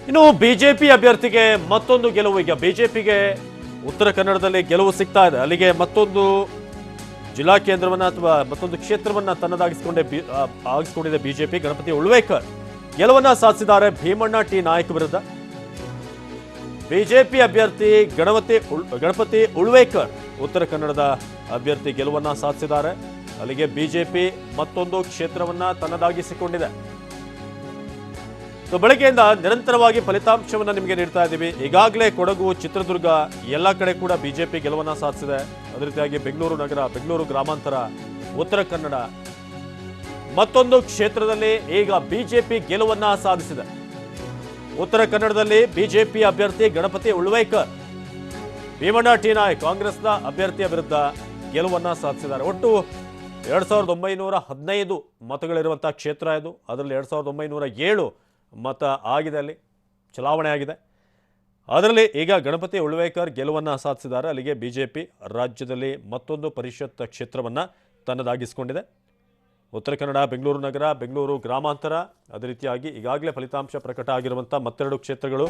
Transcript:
ಇನ್ನು ಬಿಜೆಪಿ ಅಭ್ಯರ್ಥಿಗೆ ಮತ್ತೊಂದು ಗೆಲುವು. ಈಗ ಬಿಜೆಪಿಗೆ ಉತ್ತರ ಕನ್ನಡದಲ್ಲಿ ಗೆಲುವು ಸಿಗ್ತಾ ಇದೆ. ಅಲ್ಲಿಗೆ ಮತ್ತೊಂದು ಜಿಲ್ಲಾ ಕೇಂದ್ರವನ್ನ ಅಥವಾ ಮತ್ತೊಂದು ಕ್ಷೇತ್ರವನ್ನ ಆಗಿಸಿಕೊಂಡಿದೆ ಬಿಜೆಪಿ. ಗಣಪತಿ ಉಳ್ವೇಕರ್ ಗೆಲುವನ್ನ ಸಾಧಿಸಿದ್ದಾರೆ ಭೀಮಣ್ಣ ಟಿ ನಾಯಕ್ ವಿರುದ್ಧ. ಬಿಜೆಪಿ ಅಭ್ಯರ್ಥಿ ಗಣಪತಿ ಉಳ್ವೇಕರ್ ಉತ್ತರ ಕನ್ನಡದ ಅಭ್ಯರ್ಥಿ ಗೆಲುವನ್ನ ಸಾಧಿಸಿದ್ದಾರೆ. ಅಲ್ಲಿಗೆ ಬಿಜೆಪಿ ಮತ್ತೊಂದು ಕ್ಷೇತ್ರವನ್ನ ತನ್ನದಾಗಿಸಿಕೊಂಡಿದೆ. ಬೆಳಗ್ಗೆಯಿಂದ ನಿರಂತರವಾಗಿ ಫಲಿತಾಂಶವನ್ನು ನಿಮಗೆ ನೀಡ್ತಾ ಇದ್ದೀವಿ. ಈಗಾಗಲೇ ಕೊಡಗು, ಚಿತ್ರದುರ್ಗ ಎಲ್ಲ ಕಡೆ ಕೂಡ ಬಿಜೆಪಿ ಗೆಲುವನ್ನ ಸಾಧಿಸಿದೆ. ಅದೇ ರೀತಿಯಾಗಿ ಬೆಂಗಳೂರು ನಗರ, ಬೆಂಗಳೂರು ಗ್ರಾಮಾಂತರ, ಉತ್ತರ ಕನ್ನಡ ಮತ್ತೊಂದು ಕ್ಷೇತ್ರದಲ್ಲಿ ಈಗ ಬಿಜೆಪಿ ಗೆಲುವನ್ನ ಸಾಧಿಸಿದೆ. ಉತ್ತರ ಕನ್ನಡದಲ್ಲಿ ಬಿಜೆಪಿ ಅಭ್ಯರ್ಥಿ ಗಣಪತಿ ಉಳ್ವೇಕರ್ ಭೀಮಣ್ಣ ಟಿ ನಾಯಕ್ ಕಾಂಗ್ರೆಸ್ನ ಅಭ್ಯರ್ಥಿಯ ವಿರುದ್ಧ ಗೆಲುವನ್ನ ಸಾಧಿಸಿದ್ದಾರೆ. ಒಟ್ಟು 2915 ಮತಗಳಿರುವಂತಹ ಕ್ಷೇತ್ರ ಇದು. ಅದರಲ್ಲಿ 2907 ಮತ ಆಗಿದೆ, ಅಲ್ಲಿ ಚುನಾವಣೆ ಆಗಿದೆ. ಅದರಲ್ಲಿ ಈಗ ಗಣಪತಿ ಉಳ್ವೇಕರ್ ಗೆಲುವನ್ನು ಸಾಧಿಸಿದ್ದಾರೆ. ಅಲ್ಲಿಗೆ ಬಿಜೆಪಿ ರಾಜ್ಯದಲ್ಲಿ ಮತ್ತೊಂದು ಪರಿಷತ್ ಕ್ಷೇತ್ರವನ್ನು ತನ್ನದಾಗಿಸಿಕೊಂಡಿದೆ. ಉತ್ತರ ಕನ್ನಡ, ಬೆಂಗಳೂರು ನಗರ, ಬೆಂಗಳೂರು ಗ್ರಾಮಾಂತರ, ಅದೇ ರೀತಿಯಾಗಿ ಈಗಾಗಲೇ ಫಲಿತಾಂಶ ಪ್ರಕಟ ಆಗಿರುವಂಥ ಮತ್ತೆರಡು ಕ್ಷೇತ್ರಗಳು